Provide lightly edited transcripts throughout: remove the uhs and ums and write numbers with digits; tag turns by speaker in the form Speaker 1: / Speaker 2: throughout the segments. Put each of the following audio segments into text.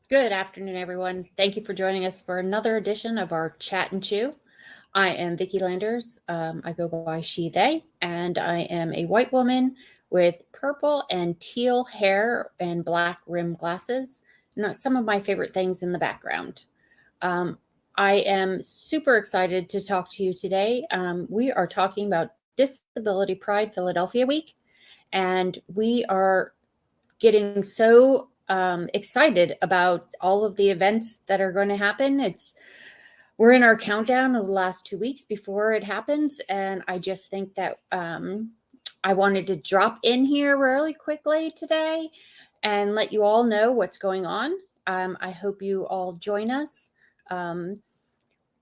Speaker 1: Good afternoon, everyone. Thank you for joining us for another edition of our Chat and Chew. I am Vicki Landers. I go by she, they, and I am a white woman with purple and teal hair and black rim glasses. And some of my favorite things in the background. I am super excited to talk to you today. We are talking about Disability Pride Philadelphia Week, and we are getting so excited about all of the events that are going to happen. We're in our countdown of the last 2 weeks before it happens, and I just think that I wanted to drop in here really quickly today and let you all know what's going on. I hope you all join us.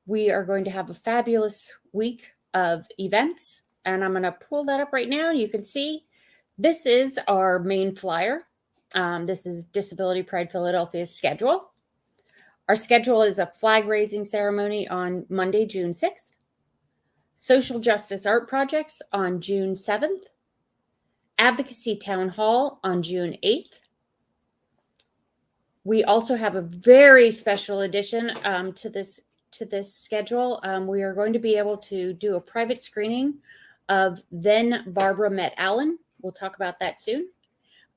Speaker 1: We are going to have a fabulous week of events, and I'm going to pull that up right now. You can see this is our main flyer. This is Disability Pride Philadelphia's schedule. Our schedule is a flag raising ceremony on Monday, June 6th, social justice art projects on June 7th, Advocacy Town Hall on June 8th. We also have a very special addition to this schedule. We are going to be able to do a private screening of Then Barbara Met Allen. We'll talk about that soon.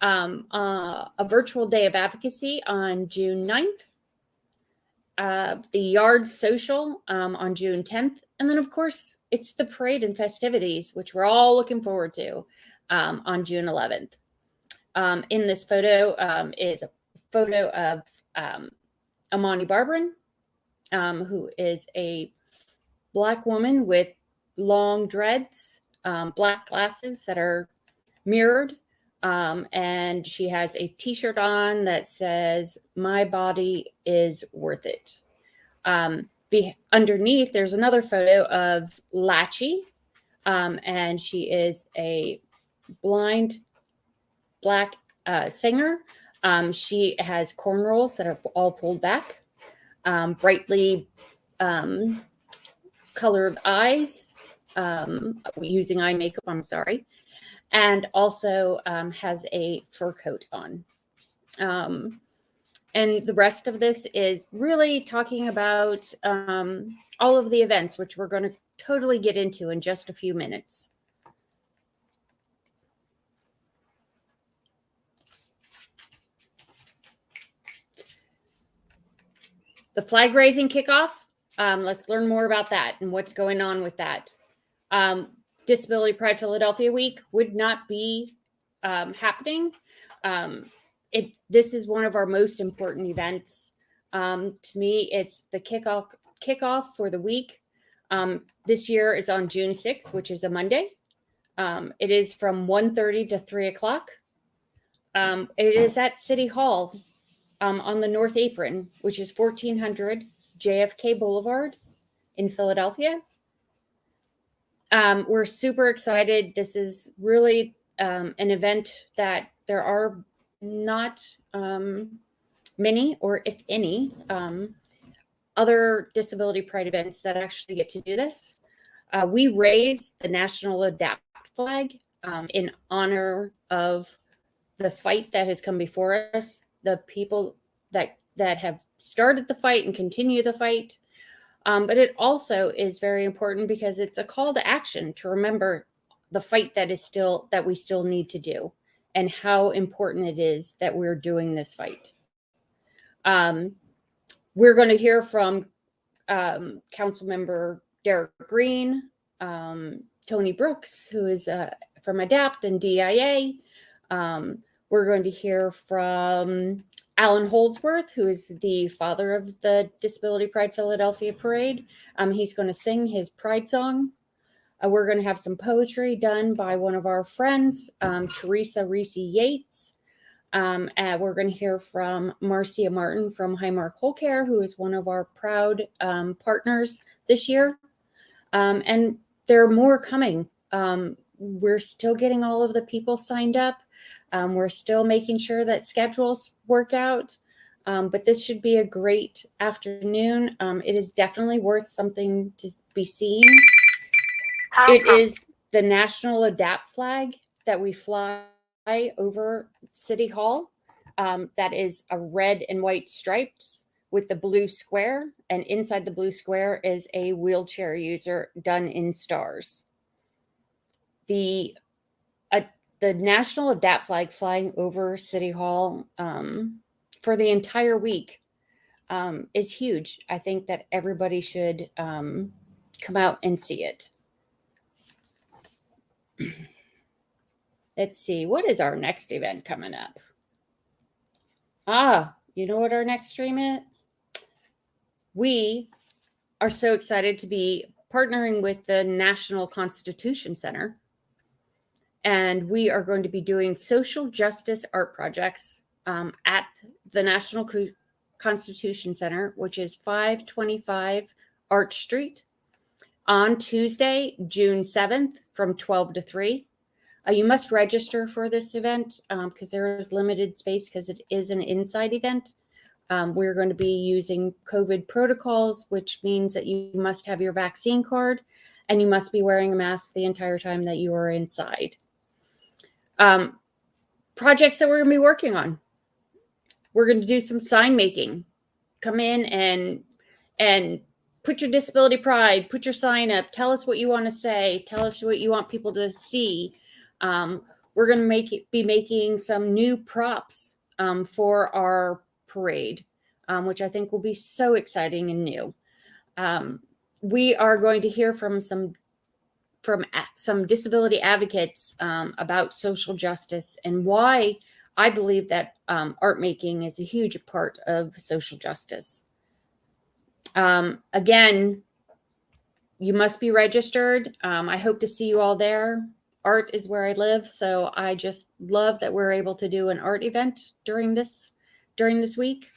Speaker 1: A virtual day of advocacy on June 9th, the Yard Social on June 10th, and then, of course, it's the parade and festivities, which we're all looking forward to on June 11th. In this photo is a photo of Amani Barbarin, who is a Black woman with long dreads, black glasses that are mirrored. And she has a t-shirt on that says, "My body is worth it." Underneath, there's another photo of Latchy, and she is a blind Black singer. She has cornrows that are all pulled back, brightly colored eyes, using eye makeup, I'm sorry, and also has a fur coat on. And the rest of this is really talking about all of the events, which we're going to totally get into in just a few minutes. The flag raising kickoff, let's learn more about that and what's going on with that. Disability Pride Philadelphia Week would not be happening. This is one of our most important events. To me, it's the kickoff for the week. This year is on June 6th, which is a Monday. It is from 1:30 to 3 o'clock. It is at City Hall on the North Apron, which is 1400 JFK Boulevard in Philadelphia. We're super excited. This is really an event that there are not many, or if any, other Disability Pride events that actually get to do this. We raise the National Adapt flag in honor of the fight that has come before us, the people that have started the fight and continue the fight. But it also is very important because it's a call to action to remember the fight that we still need to do, and how important it is that we're doing this fight. We're going to hear from Councilmember Derek Green, Tony Brooks, who is from ADAPT and DIA. We're going to hear from Alan Holdsworth, who is the father of the Disability Pride Philadelphia Parade. He's going to sing his Pride song. We're going to have some poetry done by one of our friends, Teresa Reese Yates. And we're going to hear from Marcia Martin from Highmark Whole Care, who is one of our proud partners this year. And there are more coming. We're still getting all of the people signed up. We're still making sure that schedules work out. But this should be a great afternoon. It is definitely worth something to be seen. It is the National Adapt flag that we fly over City Hall. that is a red and white stripes with the blue square, and inside the blue square is a wheelchair user done in stars. The national Adapt flag flying over City Hall for the entire week is huge. I think that everybody should come out and see it. Let's see, what is our next event coming up? You know what our next stream is? We are so excited to be partnering with the National Constitution Center. And we are going to be doing social justice art projects at the National Constitution Center, which is 525 Arch Street, on Tuesday, June 7th from 12 to 3. You must register for this event because there is limited space because it is an inside event. We're going to be using COVID protocols, which means that you must have your vaccine card and you must be wearing a mask the entire time that you are inside. Projects that we're going to be working on. We're going to do some sign making. Come in and put your disability pride, put your sign up, tell us what you want to say, tell us what you want people to see. We're going to be making some new props for our parade, which I think will be so exciting and new. We are going to hear from some disability advocates about social justice and why I believe that art making is a huge part of social justice. Again, you must be registered. I hope to see you all there. Art is where I live, so I just love that we're able to do an art event during this week.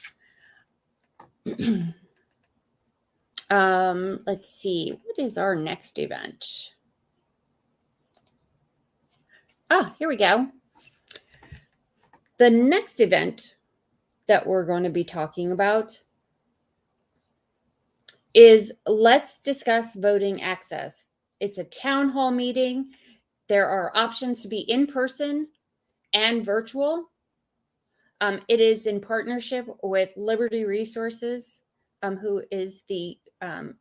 Speaker 1: Let's see, what is our next event? Here we go. The next event that we're going to be talking about is Let's Discuss Voting Access. It's a town hall meeting. There are options to be in person and virtual. It is in partnership with Liberty Resources, who is the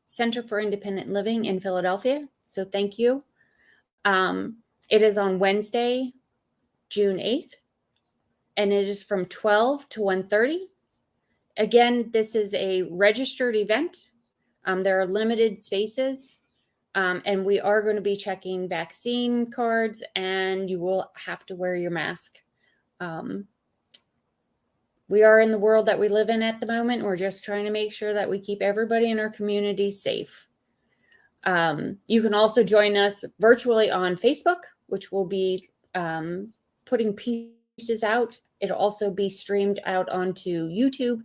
Speaker 1: Center for Independent Living in Philadelphia. So thank you. It is on Wednesday, June 8th, and it is from 12 to 1:30. Again, this is a registered event. There are limited spaces, and we are going to be checking vaccine cards, and you will have to wear your mask. We are in the world that we live in at the moment. We're just trying to make sure that we keep everybody in our community safe. You can also join us virtually on Facebook, which will be putting pieces out. It'll also be streamed out onto YouTube,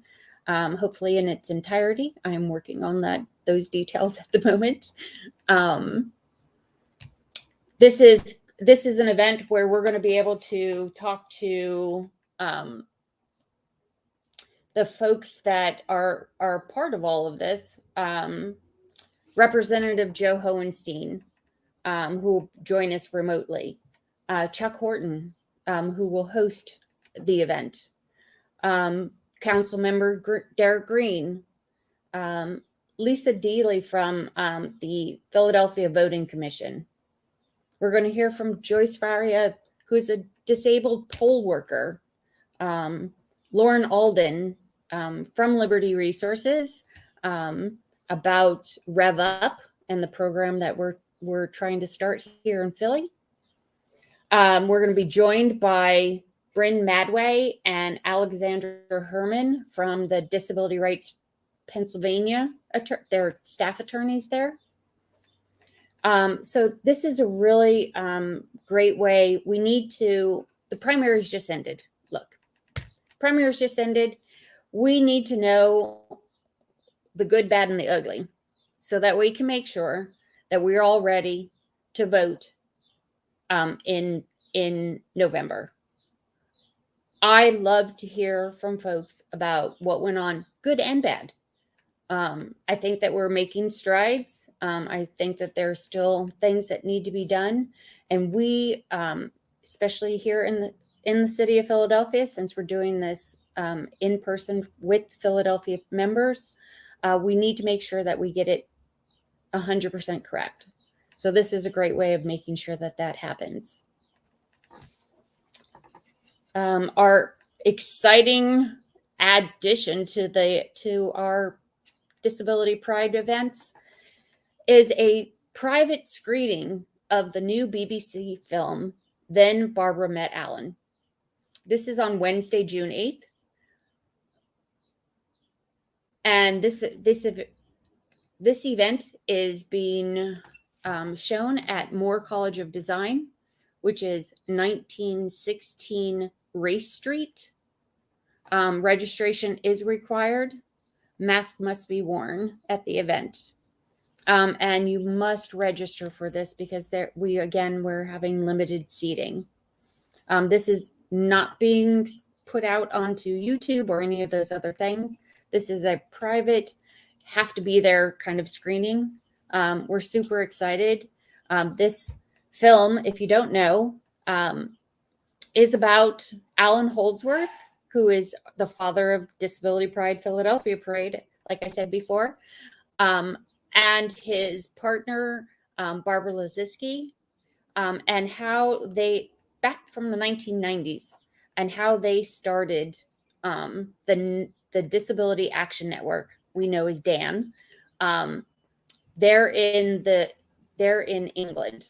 Speaker 1: hopefully in its entirety. I'm working on those details at the moment. This is an event where we're going to be able to talk to the folks that are part of all of this. Representative Joe Hohenstein, who will join us remotely. Chuck Horton, who will host the event. Council member Derek Green. Lisa Deely from the Philadelphia Voting Commission. We're going to hear from Joyce Faria, who's a disabled poll worker. Lauren Alden from Liberty Resources about Rev Up and the program that we're trying to start here in Philly. We're going to be joined by Bryn Madway and Alexandra Herman from the Disability Rights Pennsylvania. They're staff attorneys there. So this is a really great way. The primaries just ended. Look, primaries just ended. We need to know the good, bad, and the ugly so that we can make sure that we're all ready to vote in November. I love to hear from folks about what went on, good and bad. I think that we're making strides. I think that there's still things that need to be done. And we, especially here in the city of Philadelphia, since we're doing this in person with Philadelphia members, we need to make sure that we get it 100% correct. So this is a great way of making sure that that happens. Our exciting addition to our Disability Pride events is a private screening of the new BBC film, Then Barbara Met Alan. This is on Wednesday, June 8th. And this event is being shown at Moore College of Design, which is 1916 Race Street. Registration is required. Mask must be worn at the event. And you must register for this because we're having limited seating. This is not being put out onto YouTube or any of those other things. This is a private, have to be there kind of screening. We're super excited. This film, if you don't know, is about Alan Holdsworth, who is the father of Disability Pride Philadelphia Parade, like I said before, and his partner, Barbara Laziski, and how they, back from the 1990s, and how they started the Disability Action Network, we know as DAN. They're in England.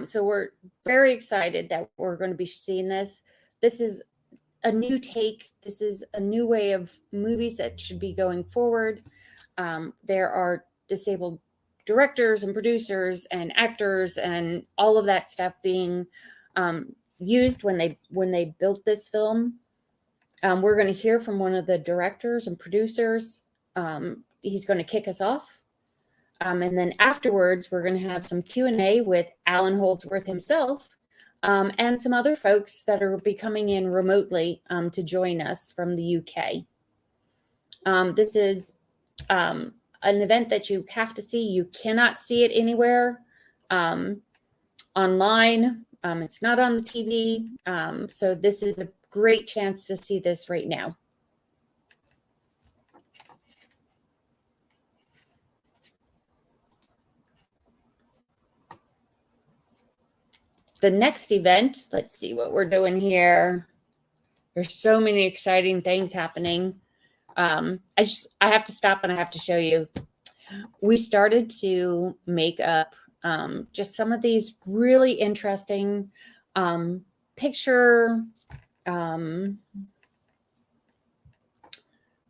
Speaker 1: So we're very excited that we're going to be seeing this. This is a new take. This is a new way of movies that should be going forward. There are disabled directors and producers and actors and all of that stuff being used when they built this film. We're going to hear from one of the directors and producers. He's going to kick us off. And then afterwards, we're going to have some Q&A with Alan Holdsworth himself and some other folks that are be coming in remotely to join us from the UK. This is an event that you have to see. You cannot see it anywhere online. It's not on the TV. So this is a great chance to see this right now. The next event, let's see what we're doing here. There's so many exciting things happening. I have to stop and I have to show you. We started to make up just some of these really interesting picture. Oh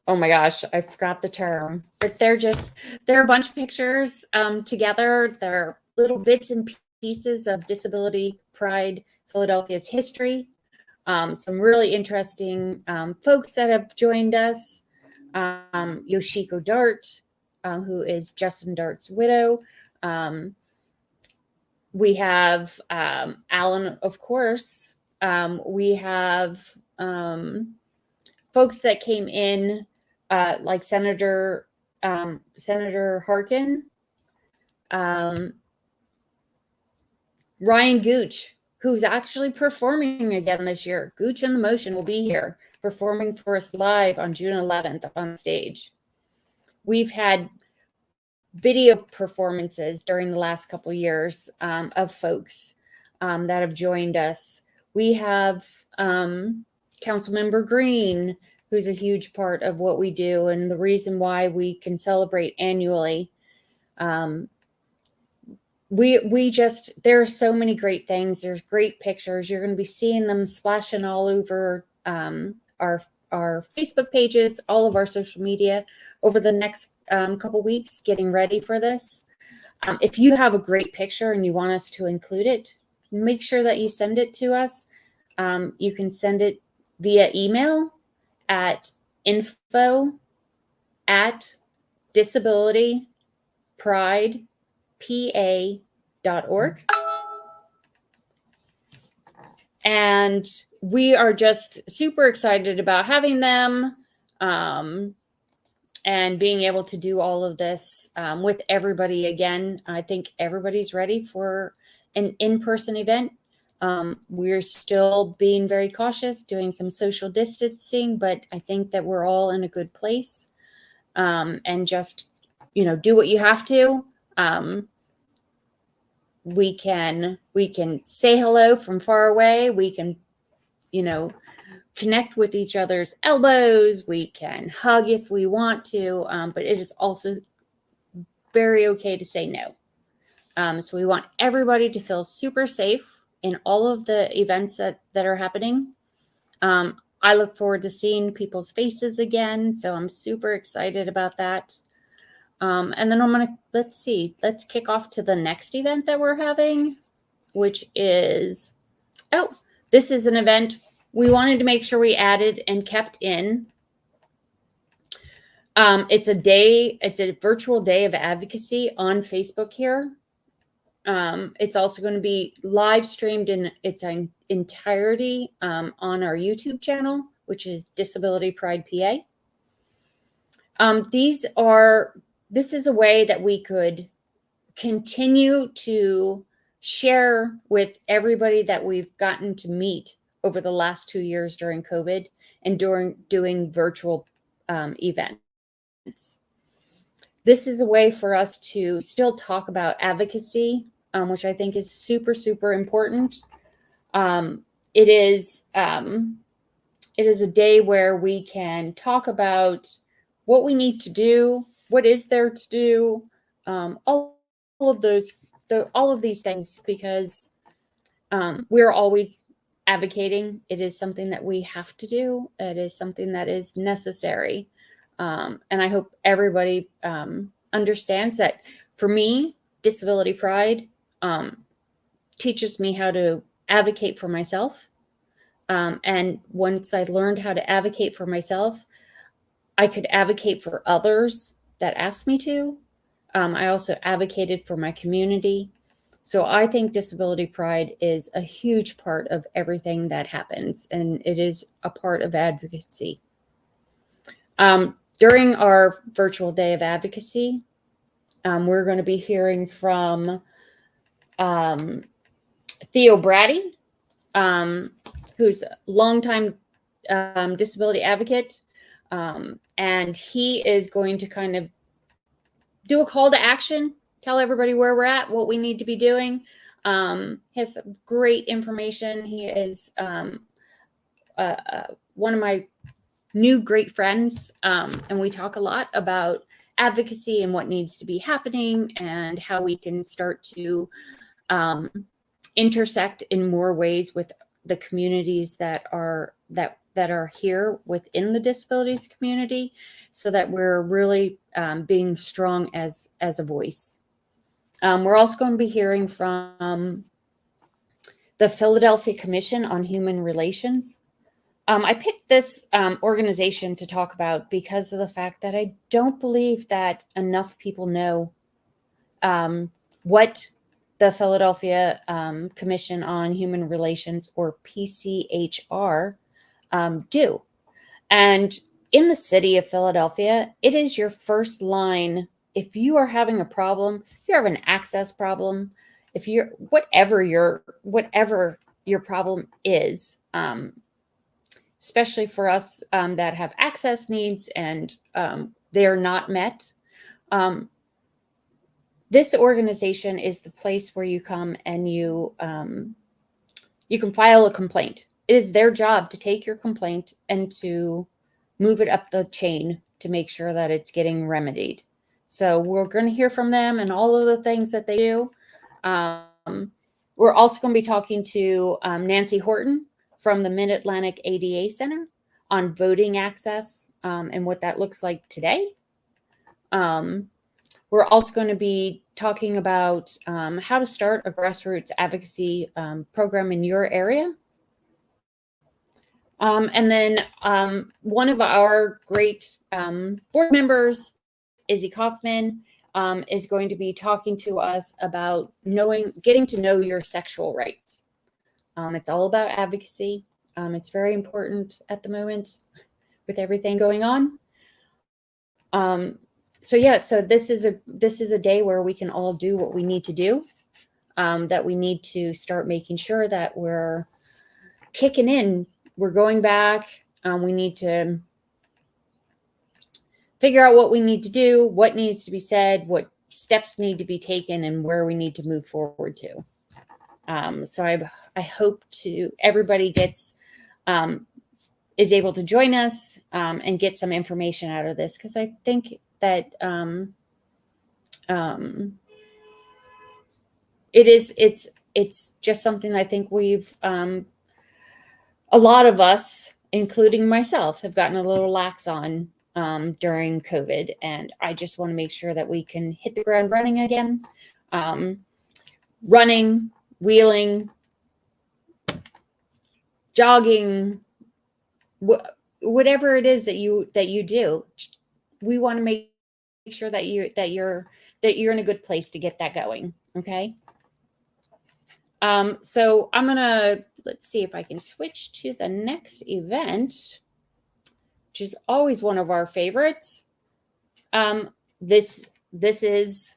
Speaker 1: my gosh, I forgot the term, but they're a bunch of pictures together. They're little bits and pieces of Disability Pride Philadelphia's history. Some really interesting folks that have joined us. Yoshiko Dart, who is Justin Dart's widow. We have Alan, of course. We have folks that came in, like Senator Harkin, Ryan Gooch, who's actually performing again this year. Gooch and the Motion will be here performing for us live on June 11th on stage. We've had video performances during the last couple of years of folks that have joined us. We have Councilmember Green, who's a huge part of what we do and the reason why we can celebrate annually. There are so many great things. There's great pictures. You're going to be seeing them splashing all over our Facebook pages, all of our social media over the next couple weeks, getting ready for this. If you have a great picture and you want us to include it, make sure that you send it to us. You can send it via email at info@disabilitypridepa.org. And we are just super excited about having them and being able to do all of this with everybody again. I think everybody's ready for an in-person event. We're still being very cautious, doing some social distancing, but I think that we're all in a good place. And just, do what you have to. We can say hello from far away. We can, connect with each other's elbows. We can hug if we want to, but it is also very okay to say no. So we want everybody to feel super safe in all of the events that are happening. I look forward to seeing people's faces again, so I'm super excited about that. And then let's kick off to the next event that we're having, which is, this is an event we wanted to make sure we added and kept in. It's a virtual day of advocacy on Facebook here. It's also going to be live streamed in its entirety on our YouTube channel, which is Disability Pride PA. This is a way that we could continue to share with everybody that we've gotten to meet over the last 2 years during COVID and doing virtual events. This is a way for us to still talk about advocacy, which I think is super, super important. It is a day where we can talk about what we need to do, what is there to do, all of these things, because we're always advocating. It is something that we have to do. It is something that is necessary. And I hope everybody understands that. For me, Disability Pride teaches me how to advocate for myself. And once I learned how to advocate for myself, I could advocate for others that asked me to. I also advocated for my community. So I think Disability Pride is a huge part of everything that happens, and it is a part of advocacy. During our virtual day of advocacy, we're going to be hearing from Theo Brady, who's a longtime disability advocate, and he is going to kind of do a call to action, tell everybody where we're at, what we need to be doing. He has some great information. He is one of my new great friends, and we talk a lot about advocacy and what needs to be happening and how we can start to intersect in more ways with the communities that are here within the disabilities community, so that we're really being strong as a voice. We're also going to be hearing from the Philadelphia Commission on Human Relations. I picked this organization to talk about because of the fact that I don't believe that enough people know what the Philadelphia Commission on Human Relations, or PCHR, do. And in the city of Philadelphia, it is your first line. If you are having a problem, if you have an access problem, if you're whatever your problem is, especially for us that have access needs and they are not met, this organization is the place where you come and you can file a complaint. It is their job to take your complaint and to move it up the chain to make sure that it's getting remedied. So we're going to hear from them and all of the things that they do. We're also going to be talking to Nancy Horton from the Mid-Atlantic ADA Center on voting access and what that looks like today. We're also going to be talking about how to start a grassroots advocacy program in your area. And then one of our great board members, Izzy Kaufman, is going to be talking to us about getting to know your sexual rights. It's all about advocacy. It's very important at the moment with everything going on. So this is a day where we can all do what we need to do. that we need to start making sure that we're kicking in. We're going back. We need to figure out what we need to do, what needs to be said, what steps need to be taken, and where we need to move forward to. So I hope everybody gets is able to join us and get some information out of this, because I think that it's just something I think we've a lot of us, including myself, have gotten a little lax on during COVID, and I just want to make sure that we can hit the ground running again, running, wheeling, jogging, whatever it is that you do. We want to make sure that you're in a good place to get that going. Okay. So I'm gonna, let's see if I can switch to the next event, which is always one of our favorites. This is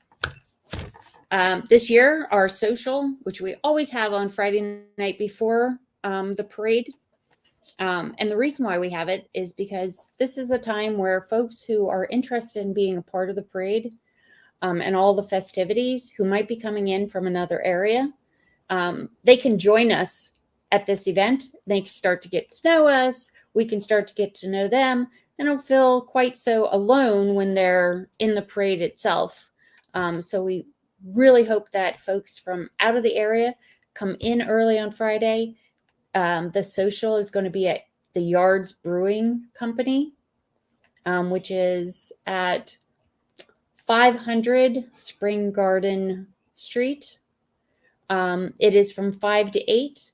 Speaker 1: this year our social, which we always have on Friday night before the parade. And the reason why we have it is because this is a time where folks who are interested in being a part of the parade and all the festivities, who might be coming in from another area, they can join us at this event. They can start to get to know us. We can start to get to know them, and don't feel quite so alone when they're in the parade itself. So we really hope that folks from out of the area come in early on Friday. The social is going to be at the Yards Brewing Company, which is at 500 Spring Garden Street. It is from 5 to 8.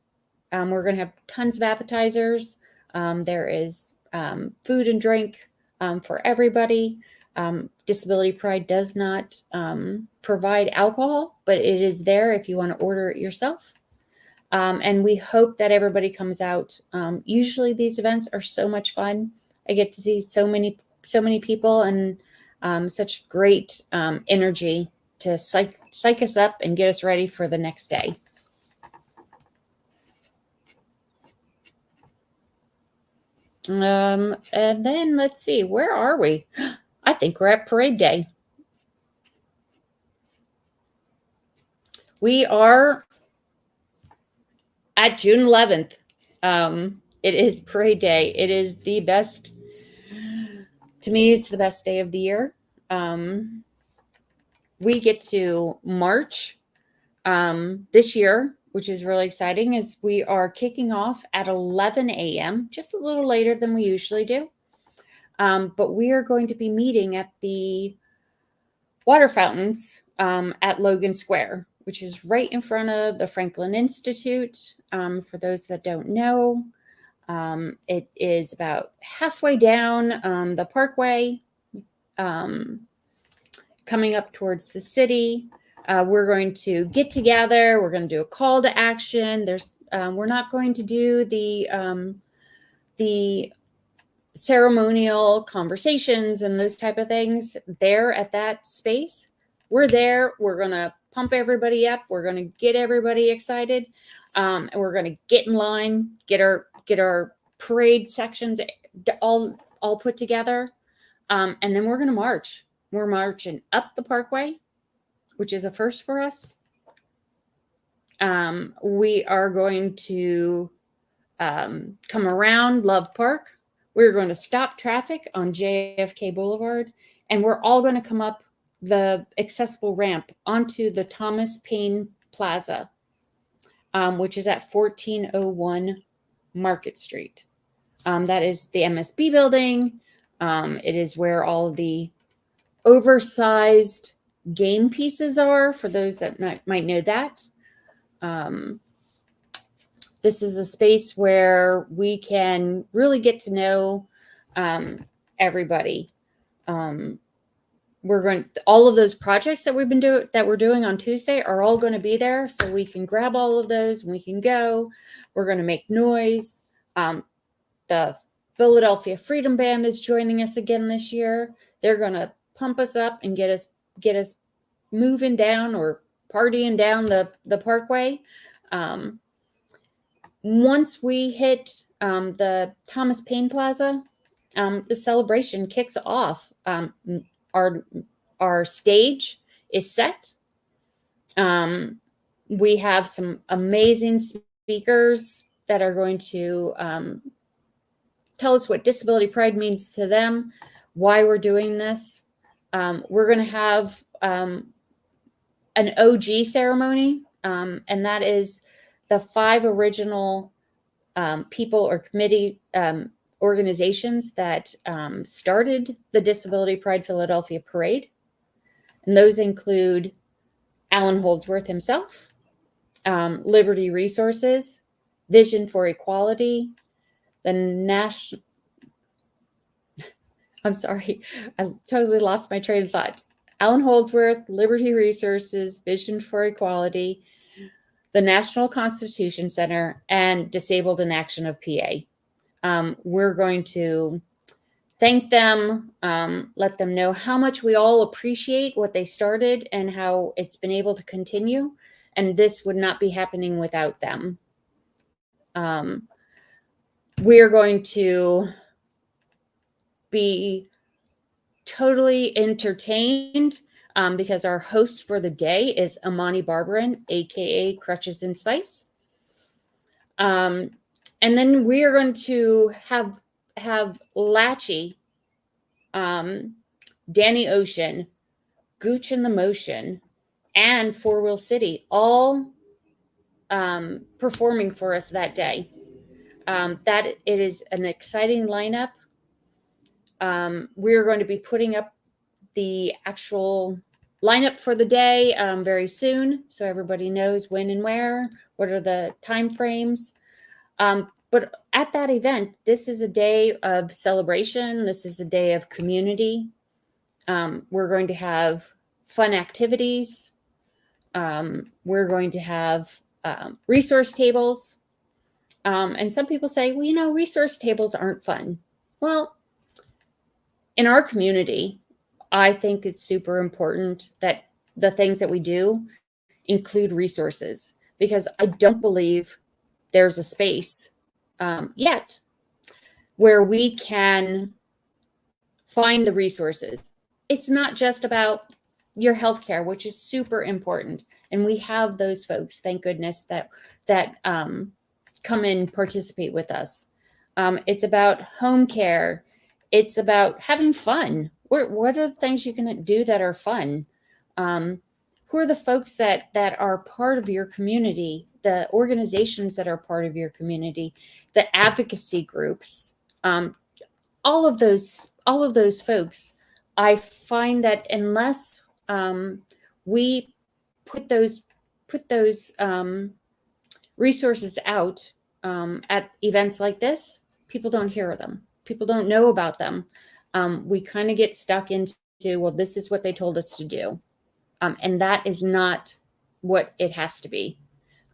Speaker 1: We're going to have tons of appetizers. There is food and drink for everybody. Disability Pride does not provide alcohol, but it is there if you want to order it yourself. And we hope that everybody comes out. Usually these events are so much fun. I get to see so many people, and such great energy to psych us up and get us ready for the next day. And then let's see, where are we? I think we're at parade day. We are at June 11th. It is parade day. It is the best, to me, it's the best day of the year. We get to march this year, which is really exciting, is we are kicking off at 11 a.m., just a little later than we usually do. But we are going to be meeting at the water fountains at Logan Square, which is right in front of the Franklin Institute. For those that don't know, it is about halfway down the parkway, coming up towards the city. We're going to get together. We're going to do a call to action. We're not going to do the ceremonial conversations and those type of things there at that space. We're there. We're going to pump everybody up. We're going to get everybody excited. And we're going to get in line, get our parade sections all put together. And then we're going to march. We're marching up the parkway, which is a first for us. We are going to come around Love Park. We're going to stop traffic on JFK Boulevard, and we're all going to come up the accessible ramp onto the Thomas Paine Plaza, which is at 1401 Market Street. That is the MSB building. It is where all of the oversized game pieces are, for those that might know that. This is a space where we can really get to know everybody. All of those projects that we're doing on Tuesday are all going to be there, so we can grab all of those and we can go. We're going to make noise. The Philadelphia Freedom Band is joining us again this year. They're going to pump us up and get us moving down, or partying down the parkway. Once we hit the Thomas Paine Plaza, the celebration kicks off. Our stage is set. We have some amazing speakers that are going to tell us what disability pride means to them, why we're doing this. We're going to have an OG ceremony, and that is the 5 original people or committee organizations that started the Disability Pride Philadelphia Parade. And those include Alan Holdsworth himself, Liberty Resources, Vision for Equality, the National... I'm sorry, I totally lost my train of thought. Alan Holdsworth, Liberty Resources, Vision for Equality, the National Constitution Center, and Disabled in Action of PA. We're going to thank them, let them know how much we all appreciate what they started and how it's been able to continue. And this would not be happening without them. We are going to be totally entertained because our host for the day is Amani Barbarin, aka Crutches and Spice. And then we are going to have Latchy, Danny Ocean, Gooch and the Motion, and Four Wheel City all performing for us that day. That it is an exciting lineup. We're going to be putting up the actual lineup for the day very soon, so everybody knows when and where, what are the time frames. But at that event, this is a day of celebration. This is a day of community. We're going to have fun activities. We're going to have resource tables. And some people say, well, resource tables aren't fun. Well, in our community, I think it's super important that the things that we do include resources, because I don't believe there's a space yet where we can find the resources. It's not just about your healthcare, which is super important. And we have those folks, thank goodness, that come and participate with us. It's about home care. It's about having fun. What are the things you can do that are fun? Who are the folks that are part of your community, the organizations that are part of your community, the advocacy groups, all of those folks? I find that unless we put those resources out at events like this, people don't hear them. People don't know about them. We kind of get stuck into, well, this is what they told us to do. And that is not what it has to be.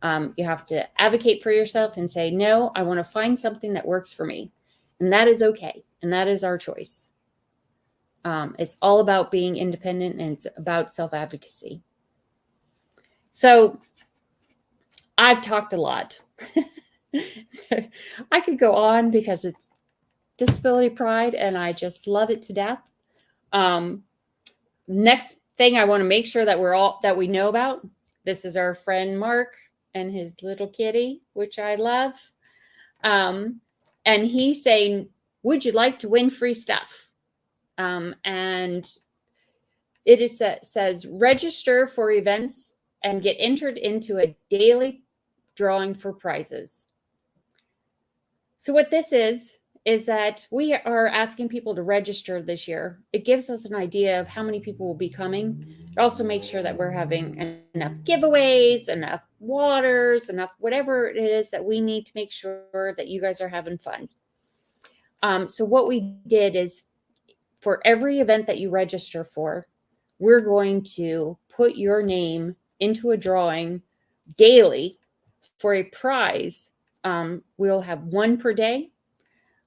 Speaker 1: You have to advocate for yourself and say, no, I want to find something that works for me. And that is okay. And that is our choice. It's all about being independent, and it's about self-advocacy. So I've talked a lot. I could go on because it's Disability Pride and I just love it to death. Next thing I want to make sure that we know about, this is our friend Mark and his little kitty, which I love. And he's saying, would you like to win free stuff? And it says register for events and get entered into a daily drawing for prizes. So what this is that we are asking people to register this year. It gives us an idea of how many people will be coming. It also makes sure that we're having enough giveaways, enough waters, enough whatever it is that we need to make sure that you guys are having fun. So what we did is, for every event that you register for, we're going to put your name into a drawing daily for a prize. We'll have one per day.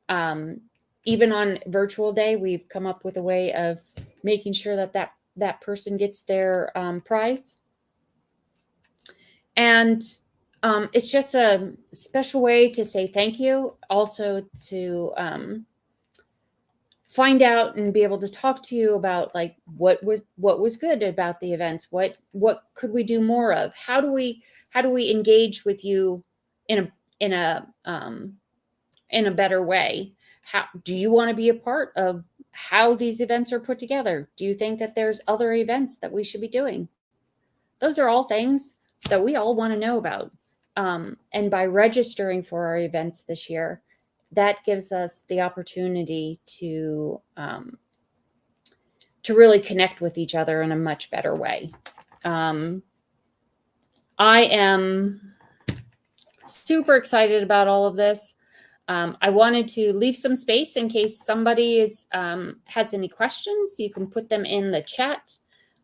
Speaker 1: Even on virtual day, we've come up with a way of making sure that person gets their prize. And it's just a special way to say thank you, also to find out and be able to talk to you about like what was good about the events, what could we do more of, how do we engage with you in a better way. How do you want to be a part of how these events are put together? Do you think that there's other events that we should be doing? Those are all things that we all want to know about. And by registering for our events this year, that gives us the opportunity to really connect with each other in a much better way. I am super excited about all of this. I wanted to leave some space in case somebody has any questions. You can put them in the chat,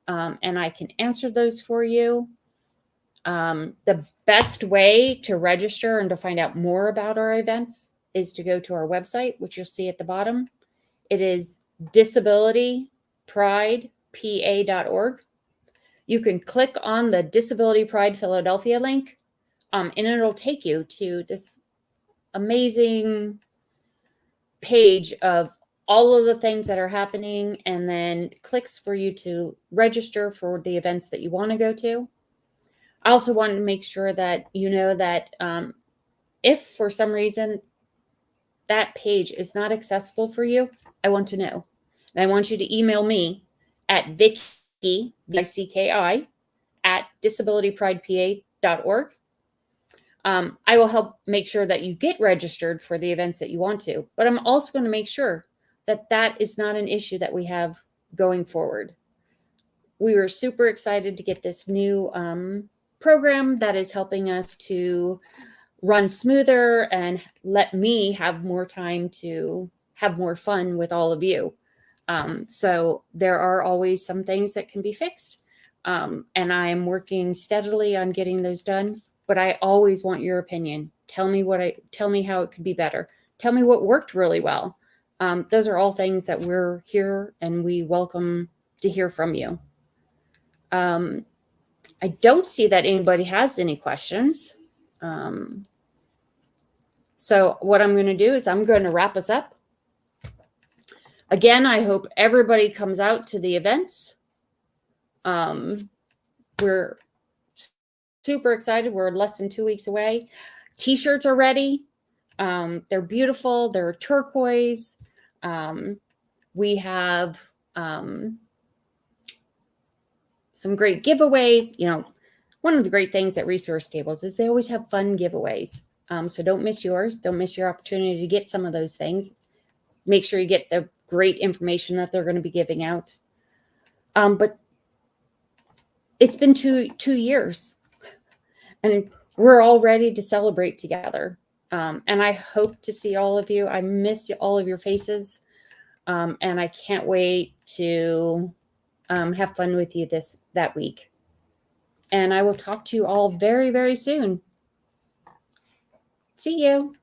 Speaker 1: and I can answer those for you. The best way to register and to find out more about our events is to go to our website, which you'll see at the bottom. It is disabilitypridepa.org. You can click on the Disability Pride Philadelphia link, and it'll take you to this amazing page of all of the things that are happening, and then clicks for you to register for the events that you want to go to. I also wanted to make sure that you know that if for some reason that page is not accessible for you, I want to know. And I want you to email me at Vicki, V-I-C-K-I, at disabilitypridepa.org. I will help make sure that you get registered for the events that you want to, but I'm also going to make sure that that is not an issue that we have going forward. We were super excited to get this new program that is helping us to run smoother and let me have more time to have more fun with all of you. So there are always some things that can be fixed, and I'm working steadily on getting those done. But I always want your opinion. Tell me how it could be better. Tell me what worked really well. Those are all things that we're here and we welcome to hear from you. I don't see that anybody has any questions. So what I'm going to do is I'm going to wrap us up. Again, I hope everybody comes out to the events. We're super excited. We're less than 2 weeks away. T-shirts are ready. They're beautiful. They're turquoise. We have some great giveaways. You know, one of the great things at resource tables is they always have fun giveaways. So don't miss yours. Don't miss your opportunity to get some of those things. Make sure you get the great information that they're going to be giving out. But it's been two years. And we're all ready to celebrate together. And I hope to see all of you. I miss all of your faces. And I can't wait to have fun with you that week. And I will talk to you all very, very soon. See you.